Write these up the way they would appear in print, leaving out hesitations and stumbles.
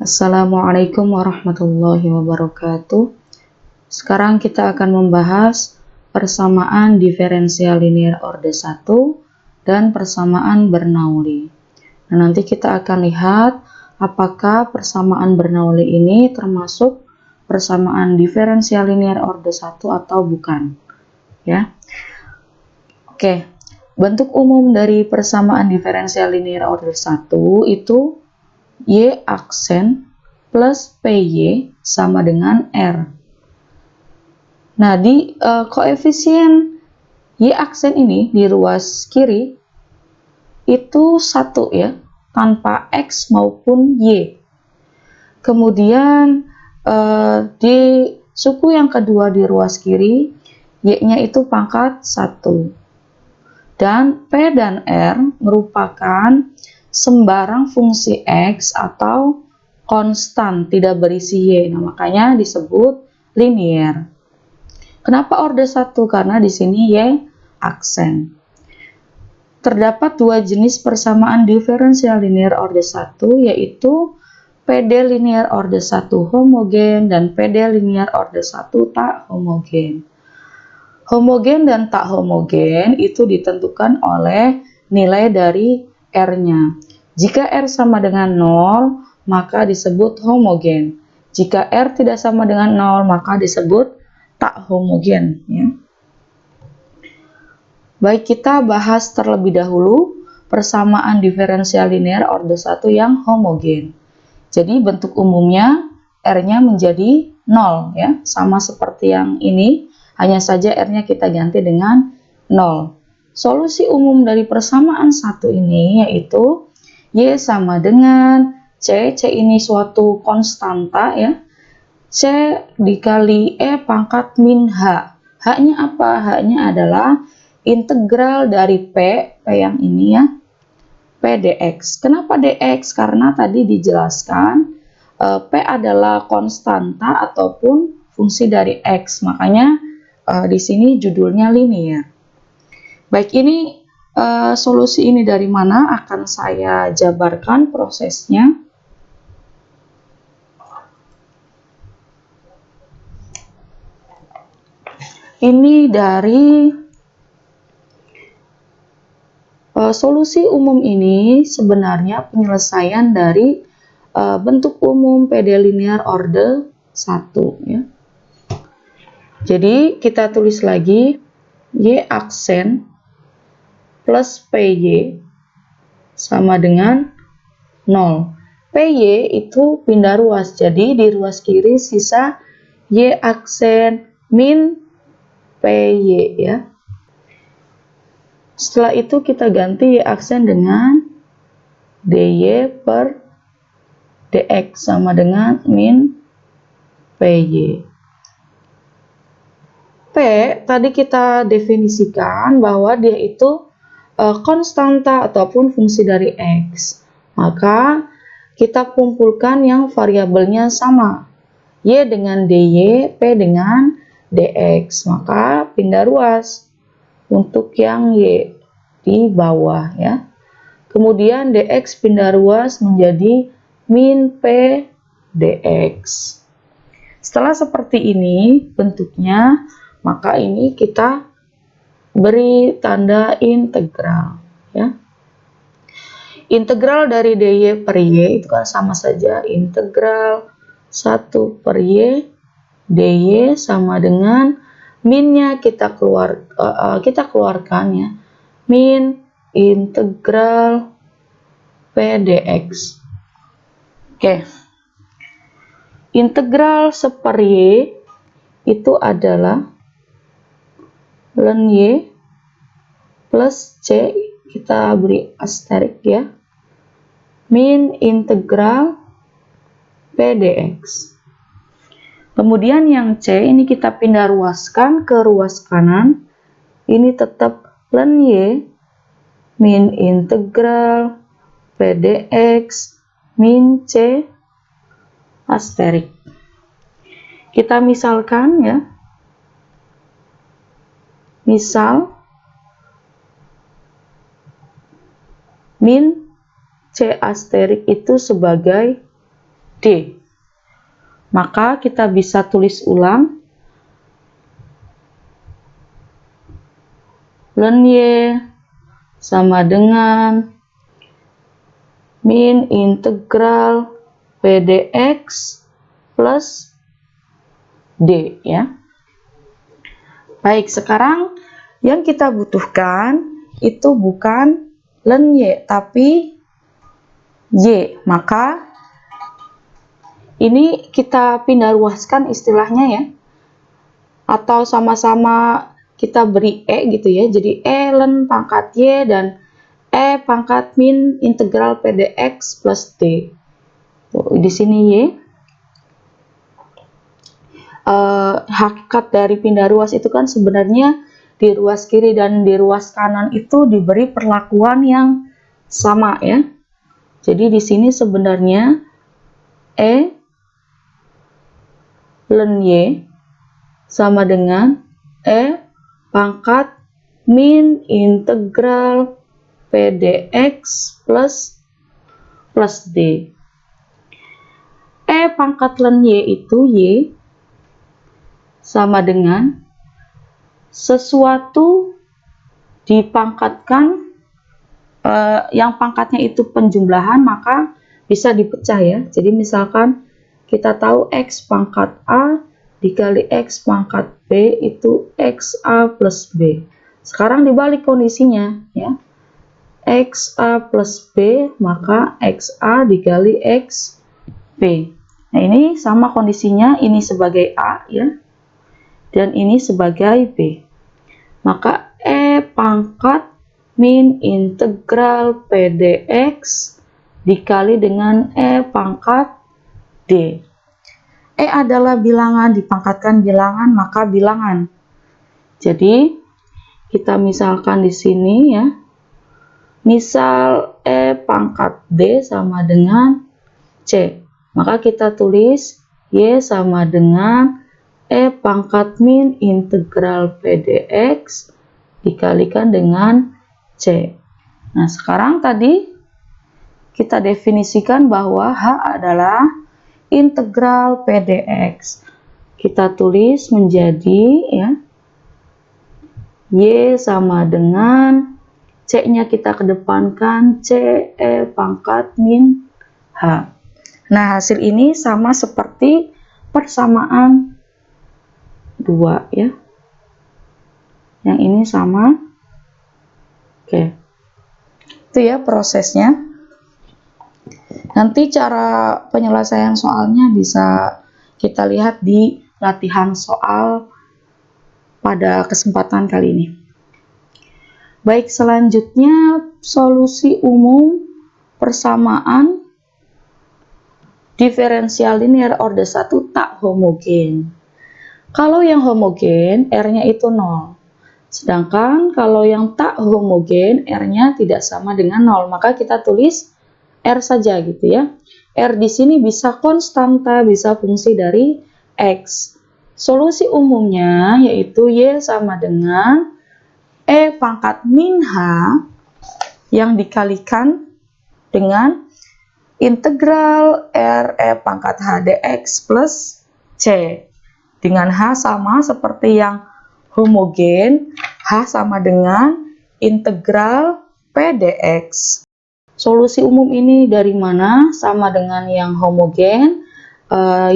Assalamualaikum warahmatullahi wabarakatuh. Sekarang kita akan membahas persamaan diferensial linear orde 1 dan persamaan Bernoulli. Nah, nanti kita akan lihat apakah persamaan Bernoulli ini termasuk persamaan diferensial linear orde 1 atau bukan. Ya. Oke, bentuk umum dari persamaan diferensial linear orde 1 itu Y aksen plus PY sama dengan R. Nah, di koefisien Y aksen ini di ruas kiri itu 1 ya, tanpa X maupun Y. Kemudian di suku yang kedua di ruas kiri, Y-nya itu pangkat 1. Dan P dan R merupakan sembarang fungsi X atau konstan tidak berisi Y. Nah, makanya disebut linear. Kenapa orde 1? Karena di sini Y aksen. Terdapat dua jenis persamaan diferensial linear orde 1, yaitu PD linear orde 1 homogen dan PD linear orde 1 tak homogen. Homogen dan tak homogen itu ditentukan oleh nilai dari R-nya. Jika R sama dengan 0, maka disebut homogen. Jika R tidak sama dengan 0, maka disebut tak homogen. Ya. Baik, kita bahas terlebih dahulu persamaan diferensial linear orde 1 yang homogen. Jadi bentuk umumnya R-nya menjadi 0, ya, sama seperti yang ini, hanya saja R-nya kita ganti dengan 0. Solusi umum dari persamaan 1 ini yaitu Y sama dengan C ini suatu konstanta ya, C dikali E pangkat min H. H-nya apa? H-nya adalah integral dari P yang ini ya, P dx. Kenapa dx? Karena tadi dijelaskan P adalah konstanta ataupun fungsi dari X, makanya di sini judulnya linear. Baik, ini solusi ini dari mana akan saya jabarkan prosesnya. Ini dari solusi umum ini sebenarnya penyelesaian dari bentuk umum PD linear orde 1 ya. Jadi kita tulis lagi Y aksen plus PY sama dengan 0. PY itu pindah ruas, jadi di ruas kiri sisa Y aksen min PY ya. Setelah itu kita ganti Y aksen dengan DY per DX sama dengan min PY. P tadi kita definisikan bahwa dia itu konstanta ataupun fungsi dari X. Maka kita kumpulkan yang variabelnya sama. Y dengan DY, P dengan DX. Maka pindah ruas untuk yang Y di bawah ya. Kemudian DX pindah ruas menjadi min P DX. Setelah seperti ini bentuknya, maka ini kita beri tanda integral ya. Integral dari dy per y itu kan sama saja integral 1 per y dy sama dengan minnya kita keluarkan ya, min integral p dx. Oke. Integral seper y itu adalah ln y plus c, kita beri asterik ya, min integral p dx. Kemudian yang c ini kita pindah ruaskan ke ruas kanan, ini tetap ln y min integral p dx min c asterik. Kita misalkan ya, misal min C asterik itu sebagai D. Maka kita bisa tulis ulang. Ln Y sama dengan min integral P dx plus D ya. Baik, sekarang yang kita butuhkan itu bukan ln Y tapi Y. Maka ini kita pindah ruaskan istilahnya ya. Atau sama-sama kita beri E gitu ya. Jadi E ln pangkat Y dan E pangkat min integral P dx plus D. Tuh, di sini Y. Hakikat dari pindah ruas itu kan sebenarnya di ruas kiri dan di ruas kanan itu diberi perlakuan yang sama ya. Jadi di sini sebenarnya E ln Y sama dengan E pangkat min integral P dx plus D. E pangkat ln Y itu Y sama dengan sesuatu dipangkatkan yang pangkatnya itu penjumlahan maka bisa dipecah ya. Jadi misalkan kita tahu X pangkat A dikali X pangkat B itu XA plus B. Sekarang dibalik kondisinya ya. XA plus B maka XA dikali XB. Nah ini sama kondisinya, ini sebagai A ya. Dan ini sebagai B. Maka E pangkat min integral P dx dikali dengan E pangkat D. E adalah bilangan, dipangkatkan bilangan, maka bilangan. Jadi, kita misalkan di sini ya. Misal E pangkat D sama dengan C. Maka kita tulis Y sama dengan E pangkat min integral P dx dikalikan dengan C. Nah, sekarang tadi kita definisikan bahwa H adalah integral P dx. Kita tulis menjadi ya Y sama dengan C-nya kita kedepankan C E pangkat min H. Nah, hasil ini sama seperti persamaan 2 ya. Yang ini sama. Oke. Itu ya prosesnya. Nanti cara penyelesaian soalnya bisa kita lihat di latihan soal pada kesempatan kali ini. Baik, selanjutnya solusi umum persamaan diferensial linear orde 1 tak homogen. Kalau yang homogen, R-nya itu 0. Sedangkan kalau yang tak homogen, R-nya tidak sama dengan 0. Maka kita tulis R saja gitu ya. R di sini bisa konstanta, bisa fungsi dari X. Solusi umumnya yaitu Y sama dengan E pangkat min H yang dikalikan dengan integral R E pangkat H dx plus C. Dengan H sama seperti yang homogen, H sama dengan integral P dx. Solusi umum ini dari mana? Sama dengan yang homogen,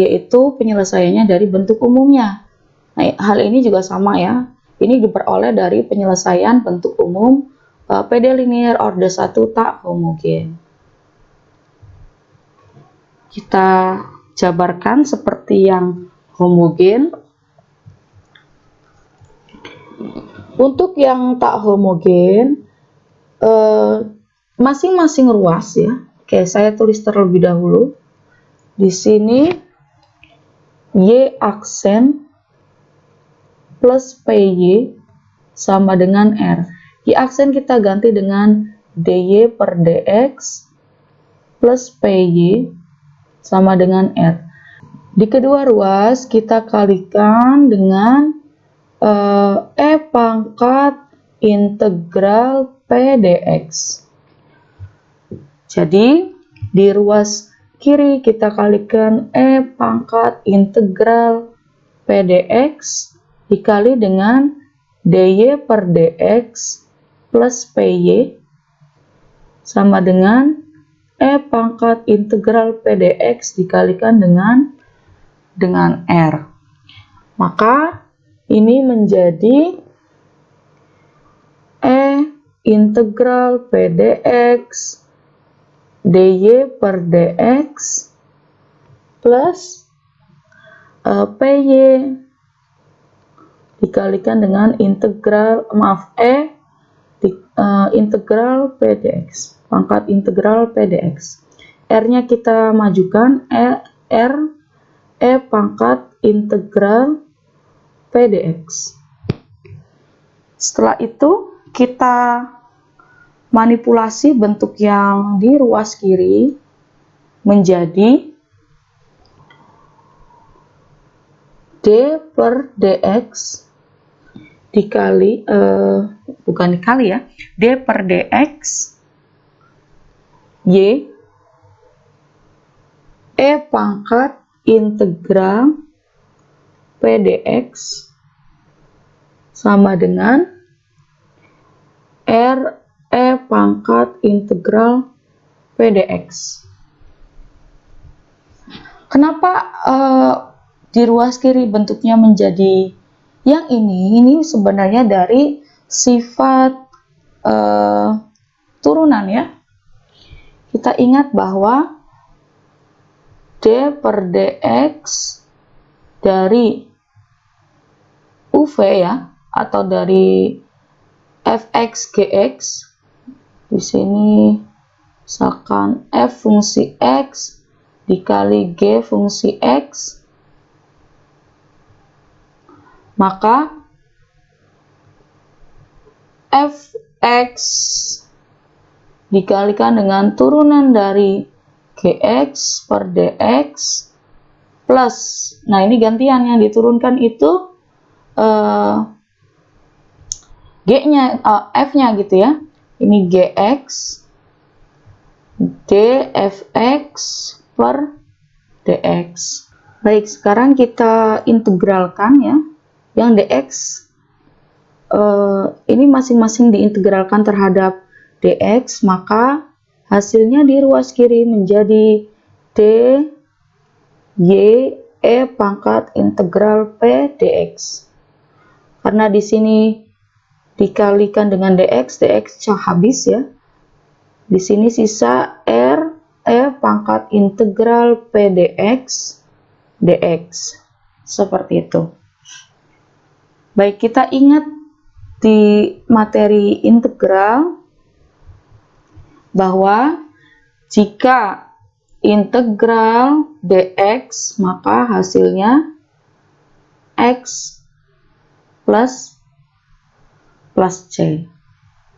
yaitu penyelesaiannya dari bentuk umumnya. Nah, hal ini juga sama ya. Ini diperoleh dari penyelesaian bentuk umum PD linear orde 1 tak homogen. Kita jabarkan seperti yang homogen. Untuk yang tak homogen, masing-masing ruas ya. Oke, saya tulis terlebih dahulu. Di sini Y aksen plus PY sama dengan R. Y aksen kita ganti dengan DY per DX plus PY sama dengan R. Di kedua ruas kita kalikan dengan E pangkat integral P dx. Jadi di ruas kiri kita kalikan E pangkat integral P dx dikali dengan dy per dx plus py sama dengan E pangkat integral P dx dikalikan dengan R. Maka ini menjadi E integral P dx dy per dx plus py dikalikan dengan integral integral P dx, pangkat integral P dx. R-nya kita majukan E pangkat integral P dx. Setelah itu kita manipulasi bentuk yang di ruas kiri menjadi d per dx dikali d per dx y E pangkat integral P dx sama dengan R E pangkat integral P dx. Kenapa di ruas kiri bentuknya menjadi yang ini? Ini sebenarnya dari sifat turunan ya. Kita ingat bahwa d per dx dari UV ya, atau dari fx gx, di sini misalkan f fungsi x dikali g fungsi x, maka fx dikalikan dengan turunan dari gx per dx plus, nah ini gantian yang diturunkan itu g-nya, f-nya gitu ya, ini gx dfx per dx. Baik, sekarang kita integralkan ya, yang dx ini masing-masing diintegralkan terhadap dx, maka hasilnya di ruas kiri menjadi d y e pangkat integral p dx. Karena di sini dikalikan dengan dx habis ya. Di sini sisa r e pangkat integral p dx seperti itu. Baik, kita ingat di materi integral bahwa jika integral dx maka hasilnya x plus c.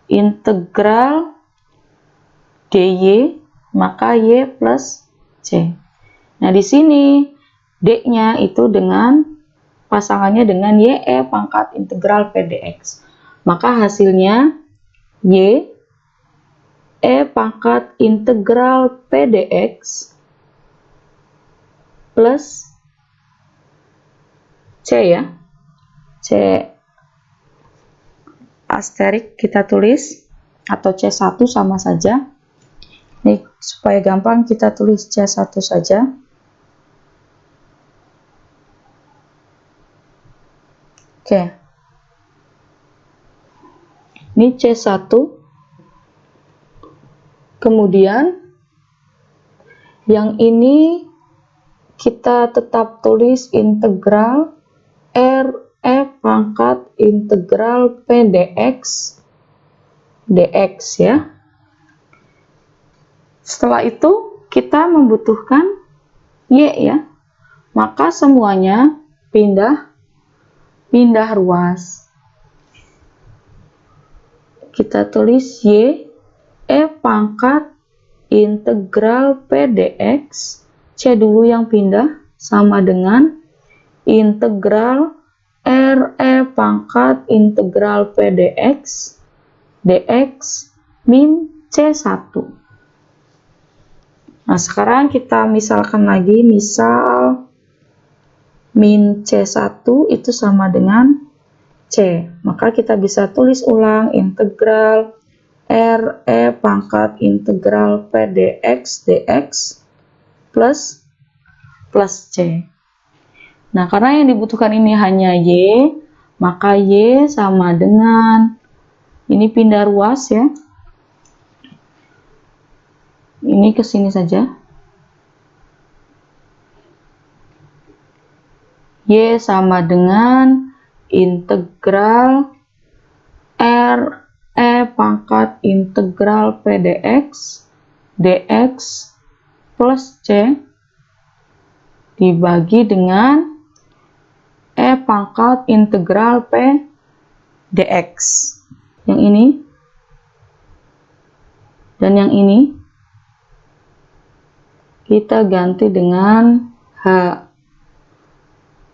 Integral dy maka y plus c. Nah, di sini d-nya itu dengan pasangannya dengan y e pangkat integral p dx. Maka hasilnya y e pangkat integral p dx plus c ya. C asterik kita tulis, atau C1 sama saja. Ini supaya gampang kita tulis C1 saja. Oke. Ini C1. Kemudian yang ini kita tetap tulis integral R E pangkat integral P dx ya. Setelah itu kita membutuhkan Y ya. Maka semuanya pindah ruas. Kita tulis Y E pangkat integral P dx, C dulu yang pindah, sama dengan integral R E pangkat integral P dx min C1. Nah, sekarang kita misalkan lagi, misal min C1 itu sama dengan C. Maka kita bisa tulis ulang integral RE pangkat integral P dx plus C. Nah, karena yang dibutuhkan ini hanya Y, maka Y sama dengan, ini pindah ruas ya, ini ke sini saja, Y sama dengan integral RE pangkat integral P dx plus C dibagi dengan E pangkat integral P dx. Yang ini dan yang ini kita ganti dengan H.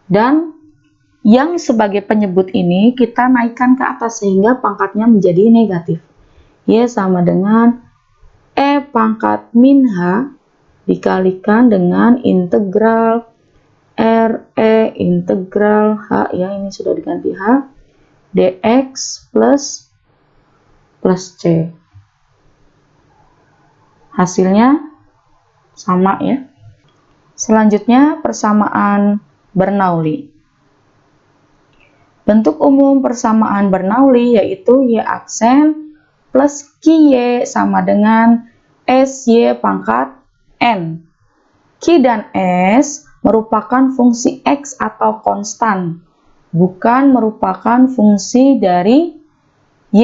Dan yang sebagai penyebut ini kita naikkan ke atas sehingga pangkatnya menjadi negatif. Y sama dengan E pangkat min H dikalikan dengan integral RE integral H, ya ini sudah diganti H, dx plus C. Hasilnya sama ya. Selanjutnya persamaan Bernoulli. Bentuk umum persamaan Bernoulli yaitu Y aksen plus QY sama dengan SY pangkat N. Q dan S merupakan fungsi X atau konstan, bukan merupakan fungsi dari Y,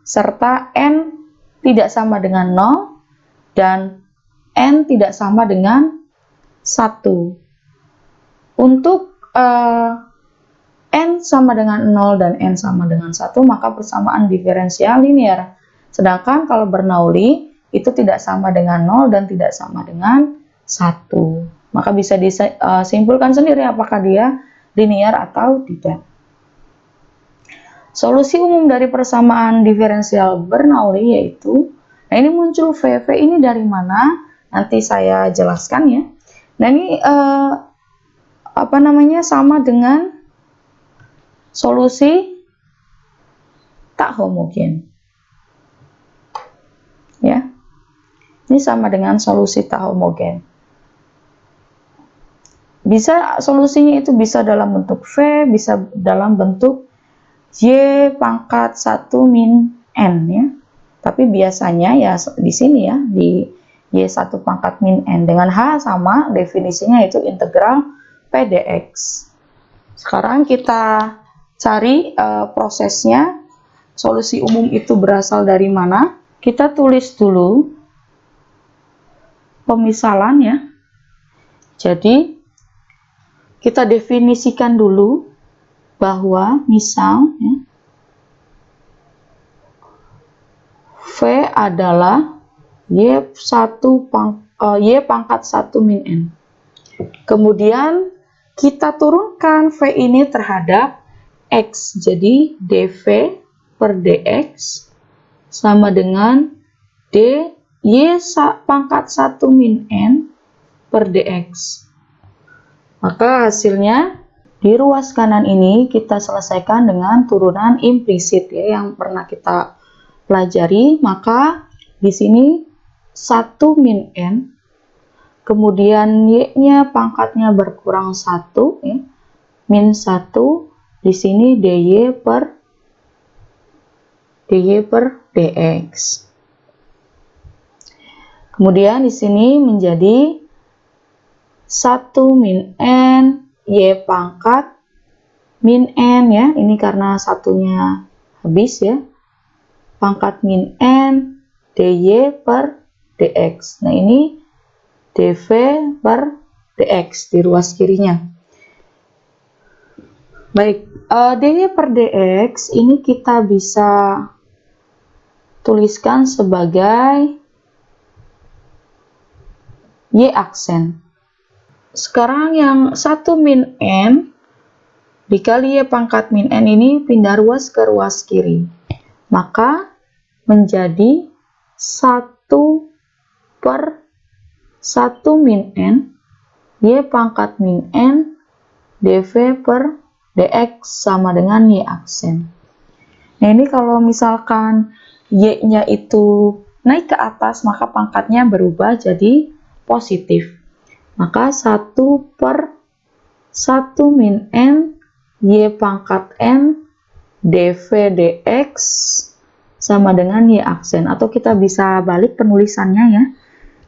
serta N tidak sama dengan 0 dan N tidak sama dengan 1. Untuk N sama dengan 0 dan N sama dengan 1, maka persamaan diferensial linear. Sedangkan kalau Bernoulli itu tidak sama dengan 0 dan tidak sama dengan 1. Maka bisa disimpulkan sendiri apakah dia linear atau tidak. Solusi umum dari persamaan diferensial Bernoulli yaitu, nah ini muncul V ini dari mana? Nanti saya jelaskan ya. Nah ini sama dengan solusi tak homogen. Ya. Ini sama dengan solusi tak homogen. Bisa solusinya itu bisa dalam bentuk V, bisa dalam bentuk Y pangkat 1 min N ya. Tapi biasanya ya di sini ya, di Y1 pangkat min N dengan H sama definisinya itu integral P dx. Sekarang kita cari prosesnya, solusi umum itu berasal dari mana. Kita tulis dulu pemisalan ya. Jadi kita definisikan dulu bahwa misal ya, V adalah Y pangkat 1 min N. Kemudian kita turunkan V ini terhadap X. Jadi dV per dx sama dengan dy pangkat 1 min N per dx. Maka hasilnya di ruas kanan ini kita selesaikan dengan turunan implisit ya yang pernah kita pelajari. Maka di sini 1 min N, kemudian Y-nya pangkatnya berkurang 1 ya, min 1, di sini dy per dx. Kemudian di sini menjadi 1 min N Y pangkat min N ya, ini karena satunya habis ya, pangkat min N dy per dx. Nah ini dv per dx di ruas kirinya. Baik, dy per dx ini kita bisa tuliskan sebagai Y aksen. Sekarang yang 1 min N dikali Y pangkat min N ini pindah ruas ke ruas kiri. Maka menjadi 1 per 1 min N Y pangkat min N dV per dx sama dengan Y aksen. Nah, ini kalau misalkan Y-nya itu naik ke atas, maka pangkatnya berubah jadi positif. Maka 1 per 1 min N Y pangkat N dV dx sama dengan Y aksen. Atau kita bisa balik penulisannya ya.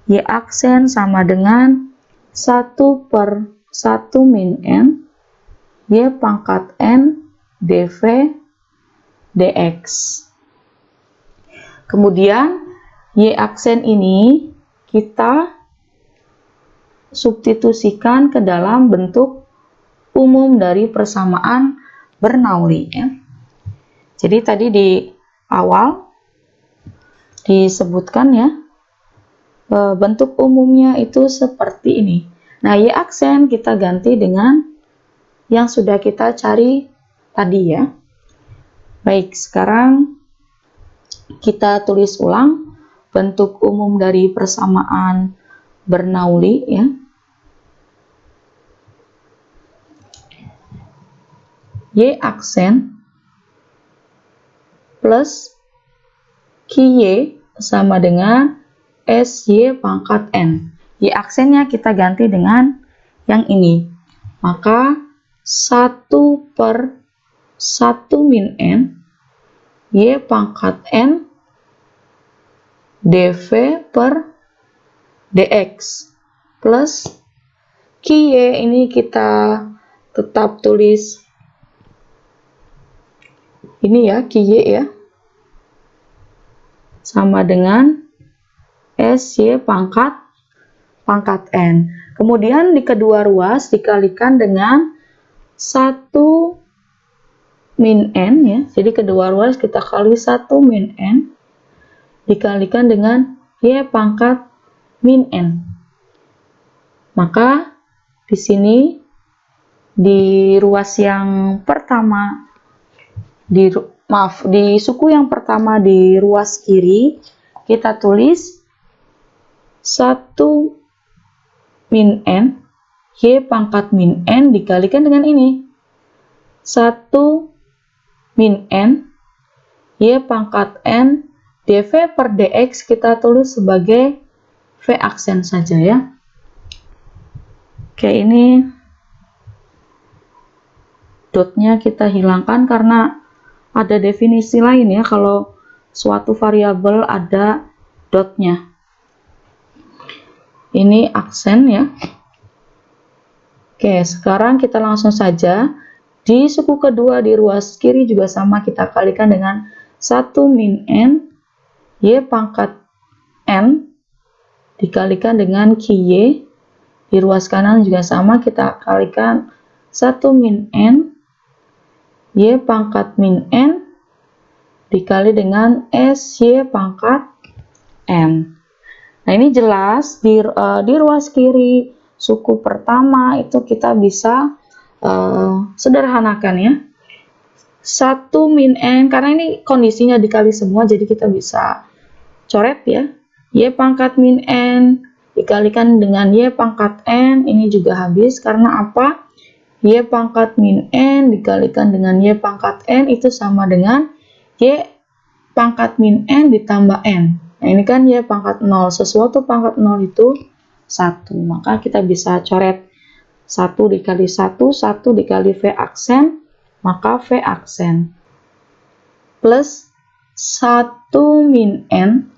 Y aksen sama dengan 1 per 1 min N Y pangkat N dV dx. Kemudian Y aksen ini kita substitusikan ke dalam bentuk umum dari persamaan Bernoulli ya. Jadi tadi di awal disebutkan ya, bentuk umumnya itu seperti ini. Nah, Y aksen kita ganti dengan yang sudah kita cari tadi ya. Baik, sekarang kita tulis ulang bentuk umum dari persamaan Bernoulli ya. Y aksen plus QY sama dengan SY pangkat N. Y aksennya kita ganti dengan yang ini. Maka 1 per 1 min N Y pangkat N dV per dx plus QY ini kita tetap tulis ini ya, QY ya, sama dengan SY pangkat N. Kemudian di kedua ruas dikalikan dengan 1 min N ya. Jadi kedua ruas kita kali 1 min N dikalikan dengan Y pangkat min N. Maka di sini di ruas yang pertama di suku yang pertama di ruas kiri kita tulis 1 min N Y pangkat min N dikalikan dengan ini 1 min N Y pangkat N dV per dx kita tulis sebagai V aksen saja ya. Oke, ini dotnya kita hilangkan karena ada definisi lain ya kalau suatu variabel ada dotnya. Ini aksen ya. Oke, sekarang kita langsung saja di suku kedua di ruas kiri juga sama, kita kalikan dengan 1 min N Y pangkat N dikalikan dengan QY. Di ruas kanan juga sama, kita kalikan 1 min N Y pangkat min N dikali dengan SY pangkat N. Nah, ini jelas di ruas kiri suku pertama itu kita bisa sederhanakan ya. 1 min N, karena ini kondisinya dikali semua, jadi kita bisa coret ya. Y pangkat min N dikalikan dengan Y pangkat N, ini juga habis karena apa? Y pangkat min N dikalikan dengan Y pangkat N itu sama dengan Y pangkat min N ditambah N. Nah, ini kan Y pangkat 0, sesuatu pangkat 0 itu 1, maka kita bisa coret 1 dikali 1, 1 dikali V aksen, maka V aksen plus 1 min N,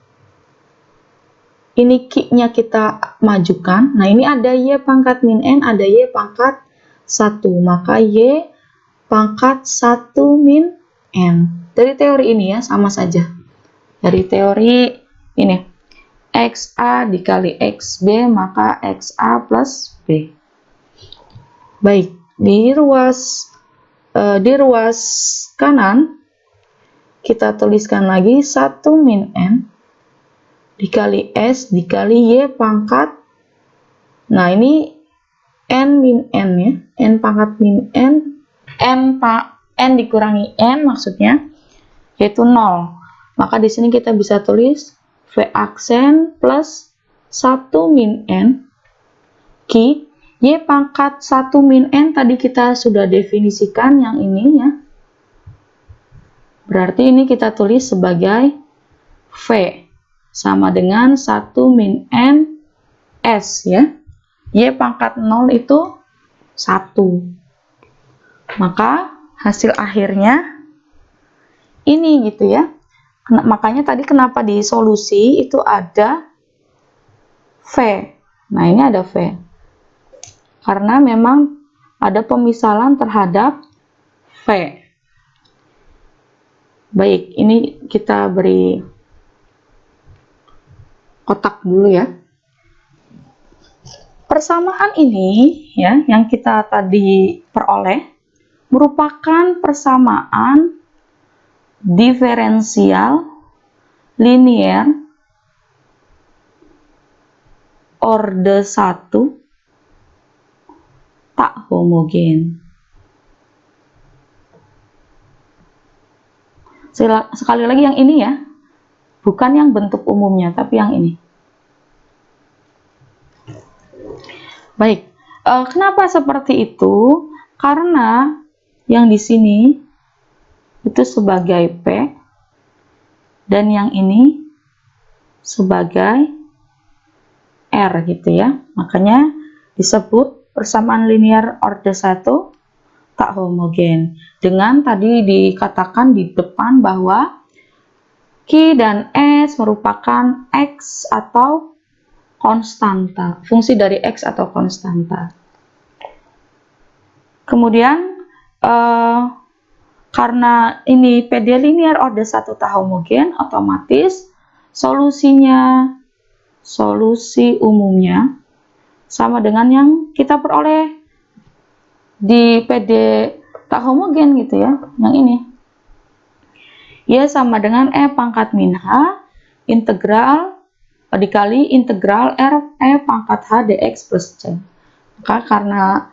ini Q-nya kita majukan. Nah, ini ada Y pangkat min N, ada Y pangkat 1, maka Y pangkat 1 min N. Dari teori ini ya, sama saja. Dari teori ini, XA dikali XB, maka XA plus B. Baik, di ruas kanan, kita tuliskan lagi 1 min N dikali S dikali Y pangkat, nah ini N min N ya, N pangkat min N, N dikurangi N maksudnya, yaitu 0. Maka di sini kita bisa tulis V aksen plus 1 min N Q, Y pangkat 1 min N tadi kita sudah definisikan yang ini ya. Berarti ini kita tulis sebagai V sama dengan 1 min N S ya. Y pangkat 0 itu 1. Maka hasil akhirnya ini gitu ya. Makanya tadi kenapa di solusi itu ada V. Nah, ini ada V. Karena memang ada pemisalan terhadap V. Baik, ini kita beri kotak dulu ya. Persamaan ini ya, yang kita tadi peroleh merupakan persamaan diferensial linear orde 1 tak homogen. Sekali lagi yang ini ya, bukan yang bentuk umumnya, tapi yang ini. Baik, kenapa seperti itu? Karena yang di sini itu sebagai P, dan yang ini sebagai R gitu ya. Makanya disebut persamaan linear orde 1 tak homogen. Dengan tadi dikatakan di depan bahwa Q dan S merupakan X atau konstanta, fungsi dari X atau konstanta. Kemudian karena ini PD linear orde 1 tak homogen, otomatis solusi umumnya sama dengan yang kita peroleh di PD tak homogen gitu ya, yang ini. Y sama dengan E pangkat min H integral dikali integral R E pangkat H dx plus C. Maka karena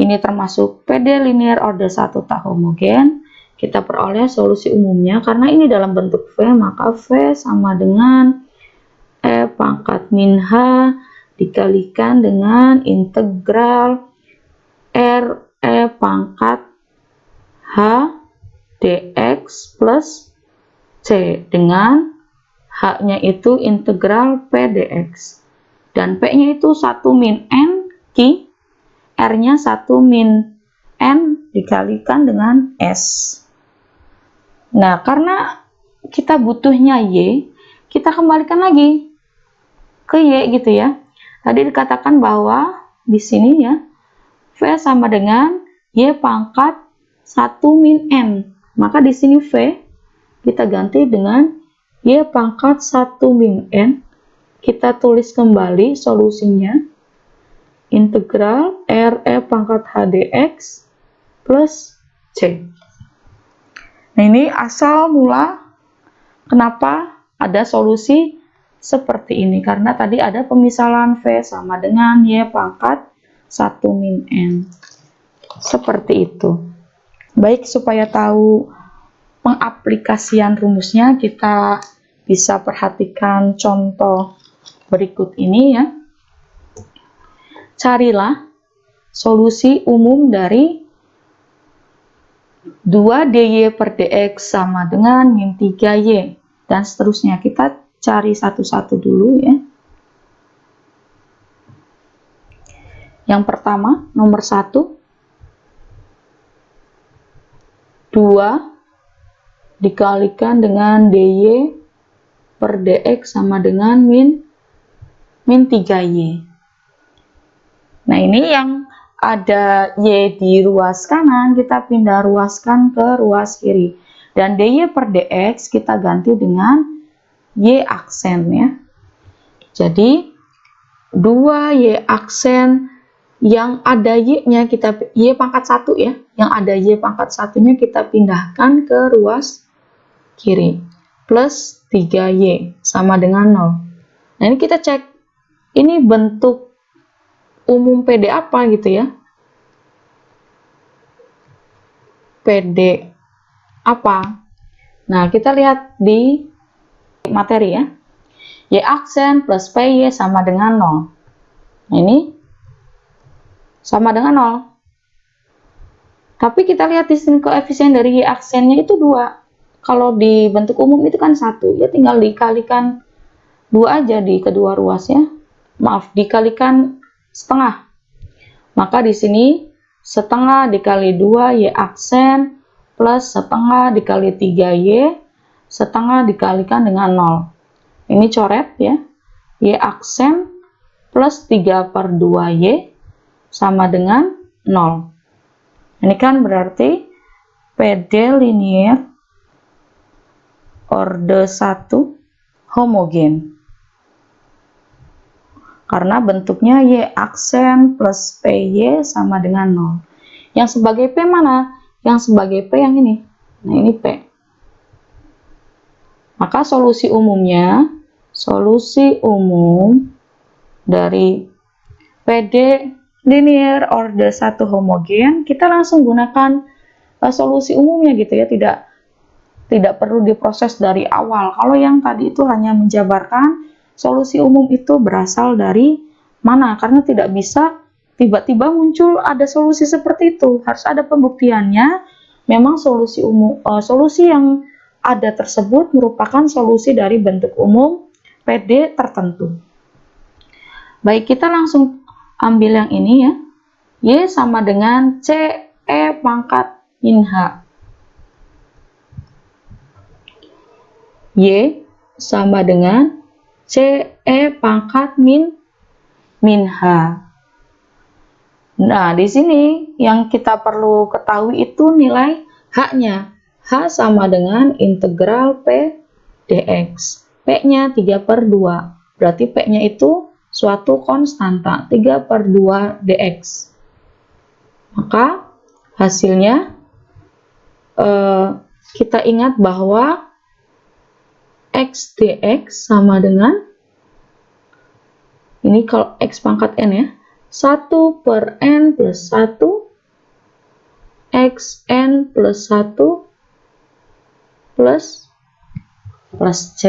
ini termasuk PD linear orde 1 tak homogen, kita peroleh solusi umumnya. Karena ini dalam bentuk V, maka V sama dengan E pangkat min H dikalikan dengan integral R E pangkat H dx plus C, dengan H-nya itu integral P dx. Dan P-nya itu 1 min N Q, R-nya 1 min N dikalikan dengan S. Nah, karena kita butuhnya Y, kita kembalikan lagi ke Y gitu ya. Tadi dikatakan bahwa di sini ya, V sama dengan Y pangkat 1 min N. Maka di sini V kita ganti dengan Y pangkat 1 min N. Kita tulis kembali solusinya. Integral R E pangkat H dx plus C. Nah, ini asal mula kenapa ada solusi seperti ini. Karena tadi ada pemisalan V sama dengan Y pangkat 1 min N. Seperti itu. Baik, supaya tahu pengaplikasian rumusnya, kita bisa perhatikan contoh berikut ini ya. Carilah solusi umum dari 2 dy per dx sama dengan min 3y. Dan seterusnya, kita cari satu-satu dulu ya. Yang pertama, nomor 1, 2 dikalikan dengan dy per dx sama dengan min 3y. Nah, ini yang ada y di ruas kanan, kita pindah ruaskan ke ruas kiri. Dan dy per dx kita ganti dengan y aksen ya. Jadi 2y aksen yang ada y-nya kita y pangkat 1 ya. Yang ada y pangkat 1-nya kita pindahkan ke ruas kiri. Plus 3y sama dengan 0. Nah, ini kita cek. Ini bentuk umum PD apa gitu ya. PD apa? Nah, kita lihat di materi ya. Y aksen plus PY sama dengan 0. Nah, ini sama dengan 0. Tapi kita lihat di sini koefisien dari Y aksennya itu 2. Kalau di bentuk umum itu kan 1. Ya tinggal dikalikan 2 aja di kedua ruas ya. Maaf, dikalikan setengah. Maka di sini setengah dikali 2 Y aksen plus setengah dikali 3Y setengah dikalikan dengan 0. Ini coret ya. Y aksen plus 3/2Y sama dengan 0. Ini kan berarti PD linear orde 1 homogen. Karena bentuknya Y aksen plus PY sama dengan 0. Yang sebagai P mana? Yang sebagai P yang ini. Nah, ini P. Maka solusi umumnya, solusi umum dari PD linear orde 1 homogen, kita langsung gunakan solusi umumnya gitu ya, tidak perlu diproses dari awal. Kalau yang tadi itu hanya menjabarkan solusi umum itu berasal dari mana, karena tidak bisa tiba-tiba muncul ada solusi seperti itu, harus ada pembuktiannya. Memang solusi umum, solusi yang ada tersebut merupakan solusi dari bentuk umum PD tertentu. Baik, kita langsung ambil yang ini ya. Y sama dengan CE pangkat min H. Y sama dengan CE pangkat min H. Nah, di sini yang kita perlu ketahui itu nilai H-nya. H sama dengan integral P dx. P-nya 3/2. Berarti P-nya itu suatu konstanta, 3/2 dx. Maka hasilnya kita ingat bahwa X dx sama dengan, ini kalau X pangkat N ya, 1/N plus 1 Xn plus 1 plus C.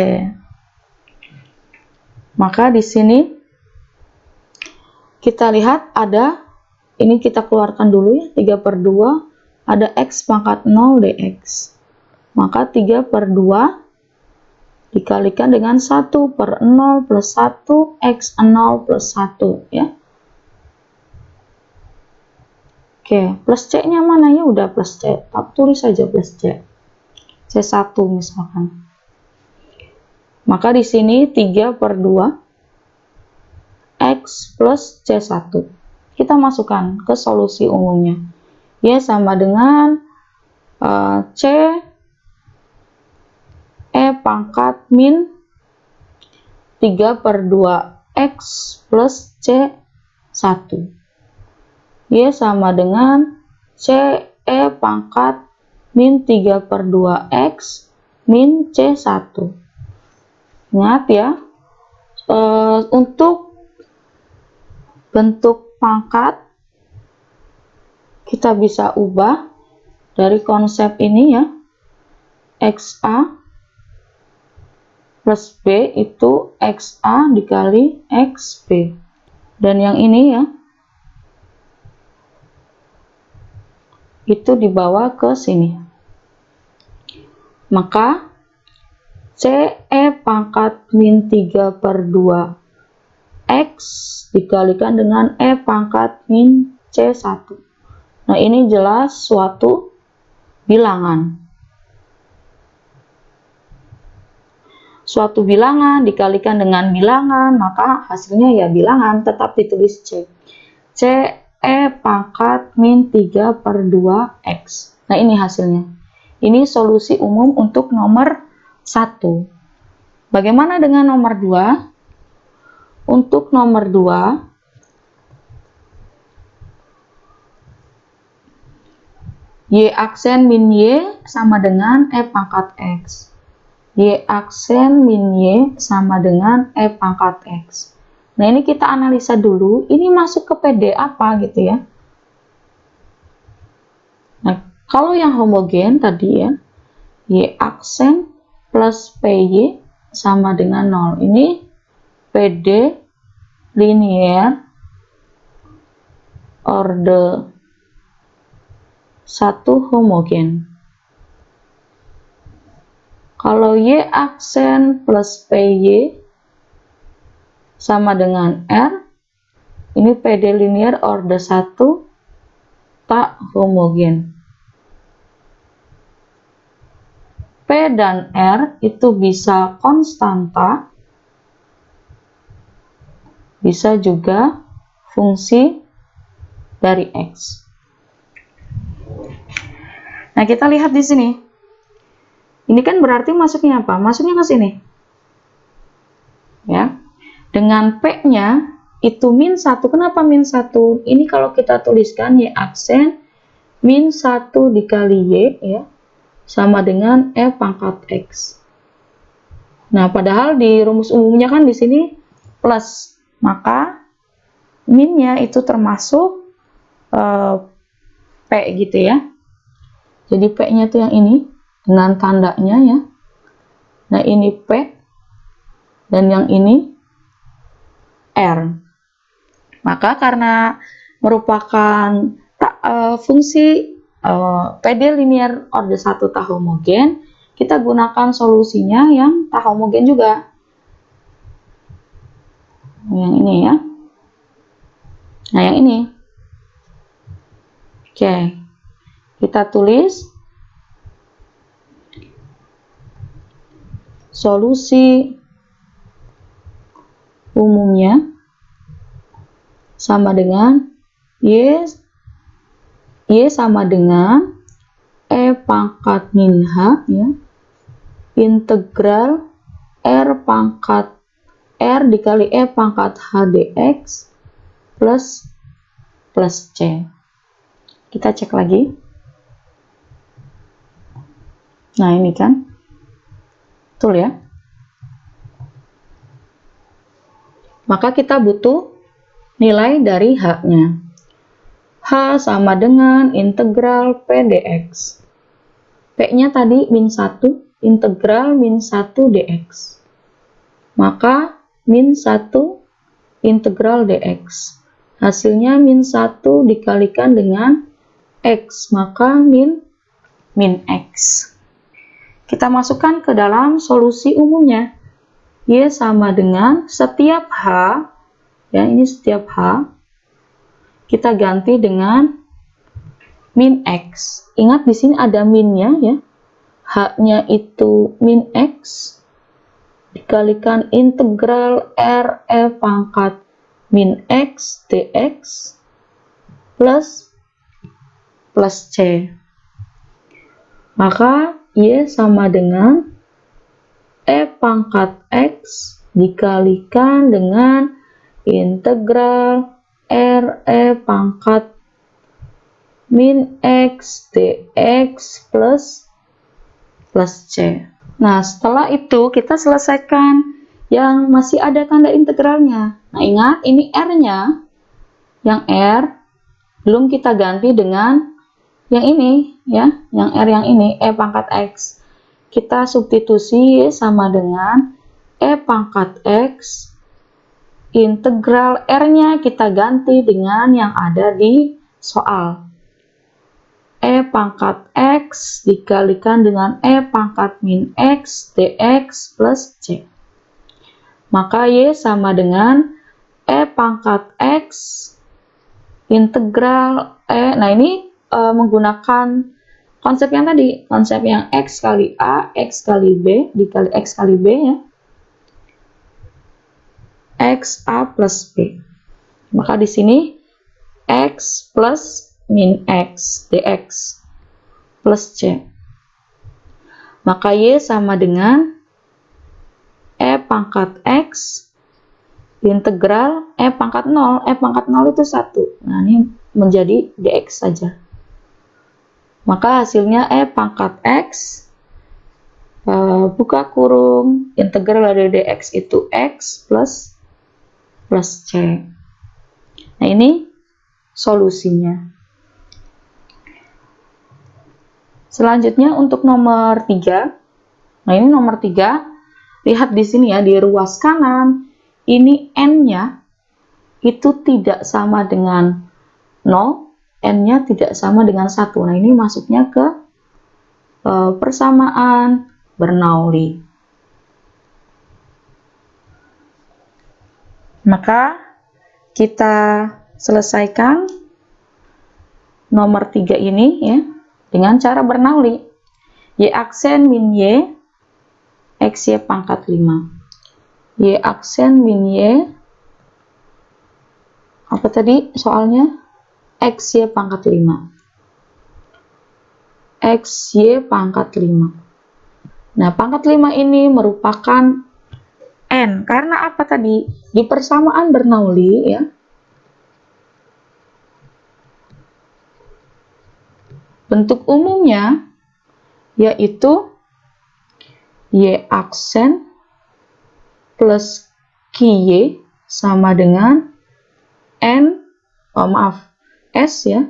Maka di sini kita lihat ada, ini kita keluarkan dulu ya, 3/2, ada X pangkat 0 dx. Maka 3/2 dikalikan dengan 1/0 plus 1 X0 plus 1 ya. Oke, plus C-nya mana ya? Udah plus C. Tulis saja plus C. C1 misalkan. Maka di sini 3/2 X plus C1. Kita masukkan ke solusi umumnya. Y sama dengan C E pangkat min 3/2 X plus C1. Y sama dengan CE pangkat min 3/2 X min C1. Ingat ya, untuk bentuk pangkat kita bisa ubah dari konsep ini ya, XA plus B itu XA dikali XB. Dan yang ini ya, itu dibawa ke sini. Maka CE pangkat min 3/2 X dikalikan dengan E pangkat min C1. Nah, ini jelas suatu bilangan. Suatu bilangan dikalikan dengan bilangan, maka hasilnya ya bilangan, tetap ditulis C. CE pangkat min 3/2 X. Nah, ini hasilnya. Ini solusi umum untuk nomor 1. Bagaimana dengan nomor 2? Untuk nomor 2, Y aksen min Y sama dengan E pangkat X. Y aksen min Y sama dengan E pangkat X. Nah, ini kita analisa dulu, ini masuk ke PD apa gitu ya. Nah, kalau yang homogen tadi ya, Y aksen plus PY sama dengan 0. Ini PD linear order 1 homogen. Kalau Y aksen plus PY sama dengan R, ini PD linear order 1 tak homogen. P dan R itu bisa konstanta, bisa juga fungsi dari X. Nah, kita lihat di sini. Ini kan berarti masuknya apa? Masuknya ke sini. Ya. Dengan P-nya itu min 1. Kenapa min 1? Ini kalau kita tuliskan Y aksen min 1 dikali Y ya, sama dengan E pangkat X. Nah, padahal di rumus umumnya kan di sini plus. Maka minnya itu termasuk P gitu ya. Jadi P-nya itu yang ini dengan tandanya ya. Nah, ini P dan yang ini R. Maka karena merupakan fungsi PD linear order 1 tak homogen, kita gunakan solusinya yang tak homogen juga. Yang ini ya. Nah, yang ini. Oke. Kita tulis solusi umumnya sama dengan Y sama dengan E pangkat min H ya, integral R pangkat R dikali E pangkat H dx plus C. Kita cek lagi. Nah, ini kan betul ya. Maka kita butuh nilai dari H-nya. H sama dengan integral P dx. P-nya tadi min 1, integral min 1 dx. Maka min 1 integral dx. Hasilnya min 1 dikalikan dengan X, maka min X. Kita masukkan ke dalam solusi umumnya. Y sama dengan setiap H, ya ini setiap H, kita ganti dengan min X. Ingat di sini ada minnya ya. H-nya itu min X dikalikan integral R E pangkat min X dx plus C. Maka Y sama dengan E pangkat X dikalikan dengan integral R E pangkat min X dx plus C. Nah, setelah itu kita selesaikan yang masih ada tanda integralnya. Nah, ingat ini R-nya, yang R belum kita ganti dengan yang ini ya, yang R yang ini E pangkat X. Kita substitusi Y sama dengan E pangkat X, integral R-nya kita ganti dengan yang ada di soal. E pangkat X dikalikan dengan E pangkat min X dx plus C. Maka Y sama dengan E pangkat X integral E. Nah, ini menggunakan konsep yang tadi, konsep yang X kali A, X kali B, dikali X kali B ya. X A plus B. Maka di sini X plus min X dx plus C. Maka Y sama dengan E pangkat X integral E pangkat 0. E pangkat 0 itu 1. Nah, ini menjadi dx saja. Maka hasilnya E pangkat X buka kurung integral dari dx itu X plus C. Nah, ini solusinya. Selanjutnya untuk nomor 3. Nah, ini nomor 3. Lihat di sini ya, di ruas kanan ini n-nya itu tidak sama dengan 0, n-nya tidak sama dengan 1. Nah, ini masuknya ke persamaan Bernoulli. Maka kita selesaikan nomor 3 ini ya dengan cara Bernoulli. Y aksen min Y, XY pangkat 5. Y aksen min Y, apa tadi soalnya? XY pangkat 5. XY pangkat 5. Nah, pangkat 5 ini merupakan N. Karena apa tadi? Di persamaan Bernoulli ya, bentuk umumnya yaitu Y aksen plus QY sama dengan N, S ya,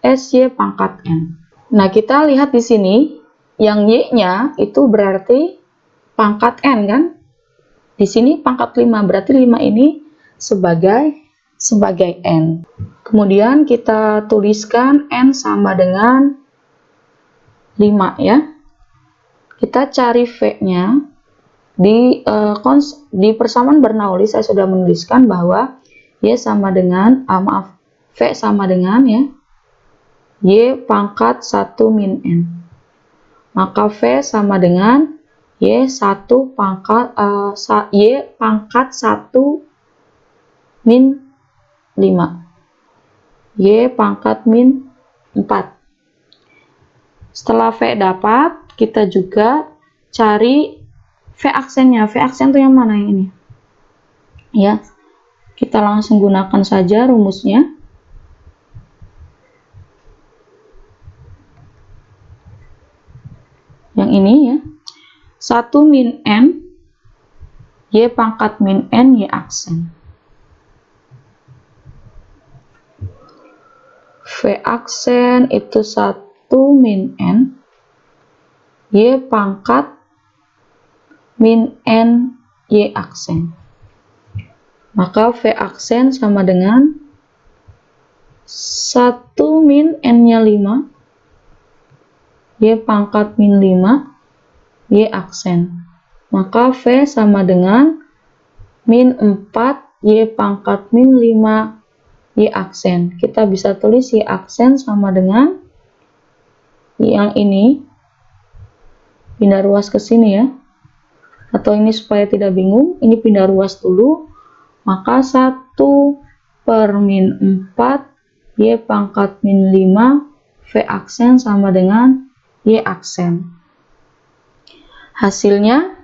SY pangkat N. Nah, kita lihat di sini, yang Y-nya itu berarti pangkat N kan? Di sini pangkat 5, berarti 5 ini sebagai N. Kemudian kita tuliskan N sama dengan 5 ya. Kita cari V-nya. Di persamaan Bernoulli saya sudah menuliskan bahwa Y sama dengan, V sama dengan ya, Y pangkat 1 min N. Maka V sama dengan Y pangkat 1 min 5. Y pangkat min 4. Setelah V dapat, kita juga cari V aksennya. V aksen itu yang mana yang ini? Ya, kita langsung gunakan saja rumusnya. Yang ini ya. 1 min N, Y pangkat min N, Y aksen. V aksen itu 1 min N, Y pangkat min N, Y aksen. Maka V aksen sama dengan 1 min N-nya 5, Y pangkat min 5, Y aksen. Maka V sama dengan min 4, Y pangkat min 5, Y aksen. Kita bisa tulis Y aksen sama dengan yang ini, pindah ruas ke sini ya. Atau ini supaya tidak bingung, ini pindah ruas dulu. Maka 1 per min 4, Y pangkat min 5, V aksen sama dengan Y aksen. Hasilnya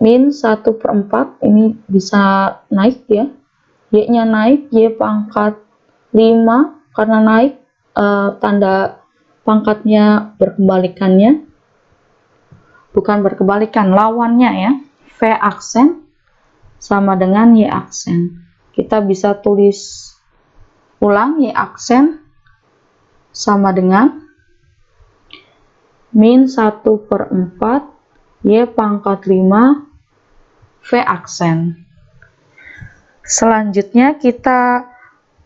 min 1 per 4, ini bisa naik ya. Y-nya naik, Y pangkat 5, karena naik tanda pangkatnya berkebalikannya. Bukan berkebalikan, lawannya ya. V aksen sama dengan Y aksen. Kita bisa tulis ulang, Y aksen sama dengan min 1 per 4, Y pangkat 5, V aksen. Selanjutnya kita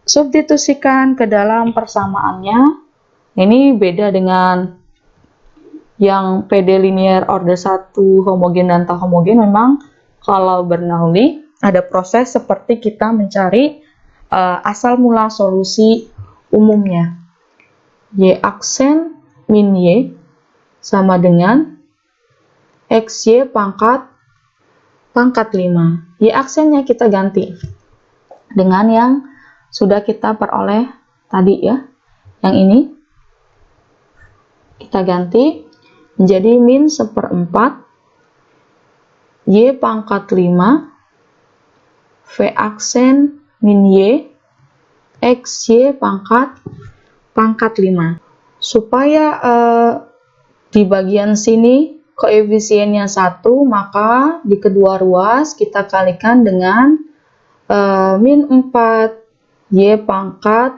substitusikan ke dalam persamaannya. Ini beda dengan yang PD linear order 1 homogen dan tak homogen. Memang kalau Bernoulli ada proses seperti kita mencari asal mula solusi umumnya. Y aksen min Y sama dengan XY pangkat 5. Y aksennya kita ganti dengan yang sudah kita peroleh tadi ya. Yang ini kita ganti menjadi min 1/4 Y pangkat 5, V aksen min Y, XY pangkat 5. Supaya di bagian sini koefisiennya 1, maka di kedua ruas kita kalikan dengan min 4, Y pangkat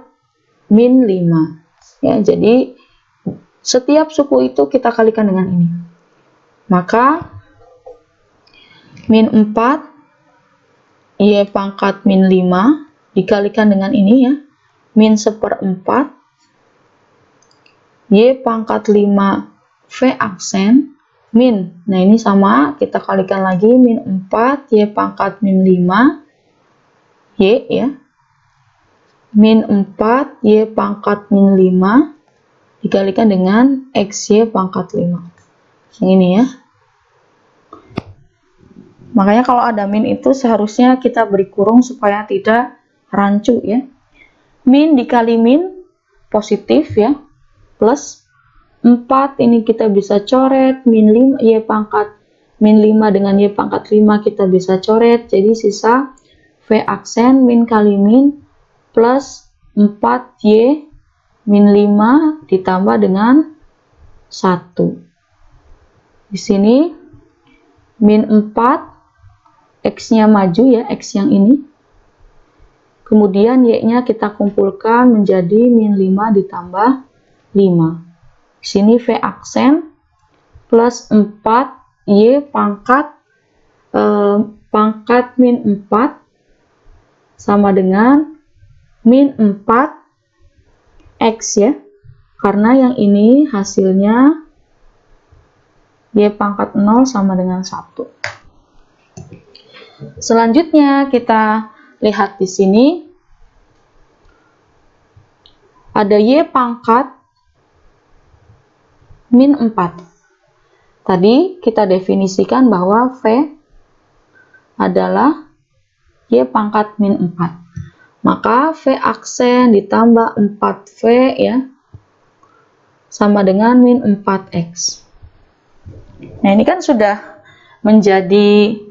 min 5. Ya, jadi setiap suku itu kita kalikan dengan ini. Maka min 4 Y pangkat min 5 dikalikan dengan ini ya, min 1/4 Y pangkat 5 V aksen min, nah ini sama, kita kalikan lagi, min 4 Y pangkat min 5 Y ya, min 4 Y pangkat min 5 dikalikan dengan X Y pangkat 5, yang ini ya. Makanya kalau ada min itu seharusnya kita beri kurung supaya tidak rancu ya. Min dikali min positif ya, plus 4 ini kita bisa coret, min 5 Y pangkat min 5 dengan Y pangkat 5 kita bisa coret, jadi sisa V aksen min kali min plus 4 Y min 5 ditambah dengan 1. Di sini min 4 X-nya maju ya, X yang ini. Kemudian Y-nya kita kumpulkan menjadi min 5 ditambah 5. Di sini V aksen plus 4 Y pangkat pangkat min 4 sama dengan min 4 X ya. Karena yang ini hasilnya Y pangkat 0 sama dengan 1. Selanjutnya kita lihat di sini ada Y pangkat min 4. Tadi kita definisikan bahwa V adalah Y pangkat min 4. Maka V aksen ditambah 4V ya sama dengan min 4X. Nah ini kan sudah menjadi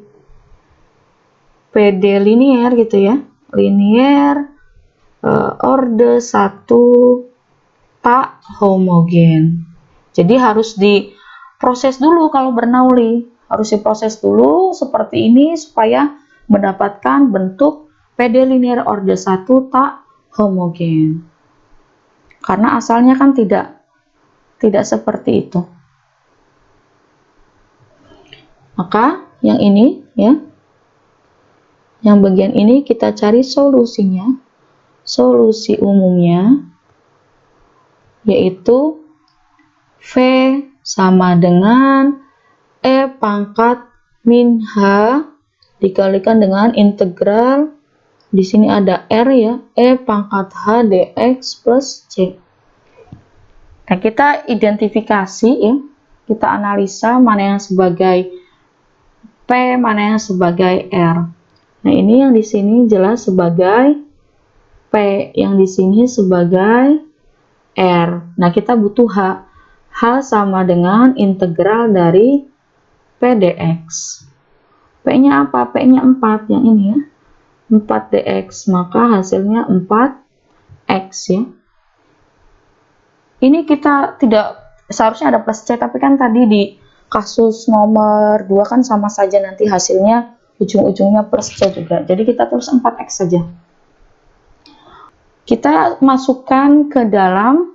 PD linier gitu ya, linier orde 1 tak homogen. Jadi harus diproses dulu kalau Bernoulli, harus diproses dulu seperti ini supaya mendapatkan bentuk PD linier orde 1 tak homogen. Karena asalnya kan tidak seperti itu. Maka yang ini ya, yang bagian ini kita cari solusinya. Solusi umumnya yaitu V sama dengan E pangkat min H dikalikan dengan integral, di sini ada R ya, E pangkat H dx plus C. Nah kita identifikasi ya, kita analisa mana yang sebagai P, mana yang sebagai R. Nah, ini yang di sini jelas sebagai P, yang di sini sebagai R. Nah, kita butuh H. H sama dengan integral dari P dx. P-nya apa? P-nya 4, yang ini ya. 4 dx, maka hasilnya 4x ya. Ini kita tidak, seharusnya ada plus C, tapi kan tadi di kasus nomor 2 kan sama saja nanti hasilnya ujung-ujungnya plus C juga. Jadi kita tulis 4x saja. Kita masukkan ke dalam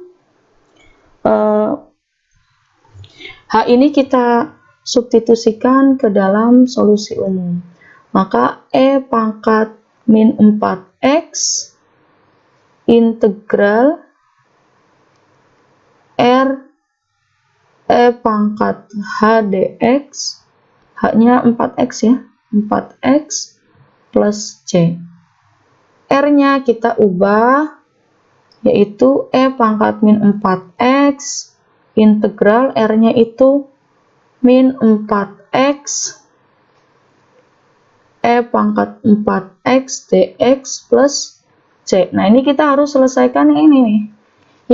H ini kita substitusikan ke dalam solusi umum. Maka E pangkat min 4x integral R E pangkat H dx, H-nya 4x ya, 4x plus C. R-nya kita ubah, yaitu E pangkat min 4x, integral R-nya itu min 4x, E pangkat 4x dx plus C. Nah ini kita harus selesaikan yang ini nih,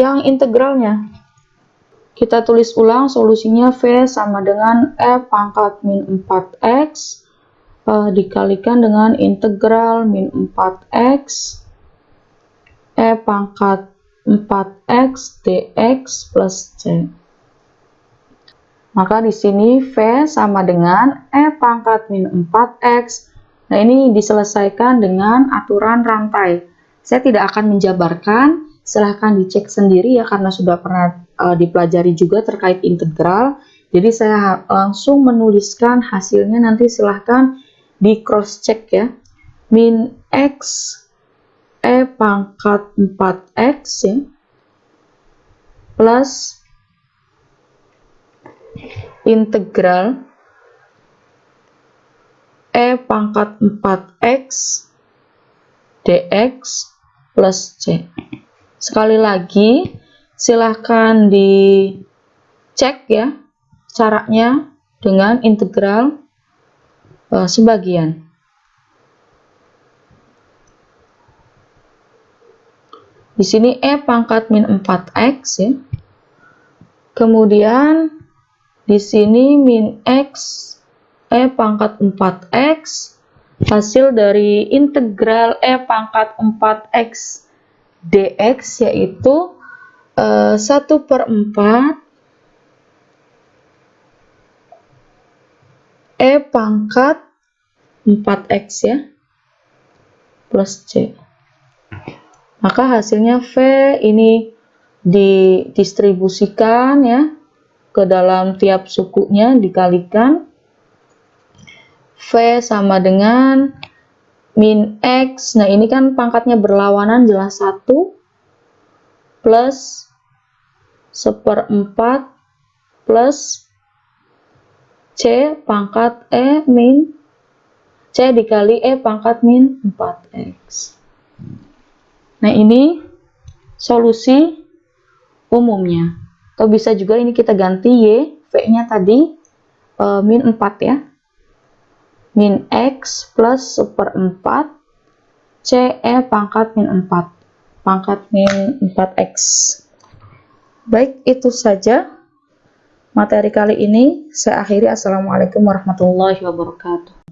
yang integralnya. Kita tulis ulang solusinya V sama dengan E pangkat min 4x dikalikan dengan integral min 4x E pangkat 4x dx plus C. Maka di sini V sama dengan E pangkat min 4x. Nah ini diselesaikan dengan aturan rantai. Saya tidak akan menjabarkan, silahkan dicek sendiri ya, karena sudah pernah dipelajari juga terkait integral. Jadi saya langsung menuliskan hasilnya, nanti silahkan di cross check ya. Min X E pangkat 4X ya, plus integral E pangkat 4X dx plus C. Sekali lagi, silahkan dicek ya caranya dengan integral sebagian. Di sini E pangkat min 4X ya. Kemudian di sini min X E pangkat 4X, hasil dari integral E pangkat 4X dx yaitu 1/4 E pangkat 4X ya, plus C. Maka hasilnya V ini didistribusikan ya ke dalam tiap sukunya, dikalikan. V sama dengan min X, nah ini kan pangkatnya berlawanan, jelas 1, plus 1/4 plus C pangkat E min C dikali E pangkat min 4X. Nah ini solusi umumnya. Atau bisa juga ini kita ganti Y, V-nya tadi min 4 ya. Min X plus 1/4 C E pangkat min 4. Pangkat min 4X. Baik, itu saja materi kali ini. Saya akhiri. Assalamualaikum warahmatullahi wabarakatuh.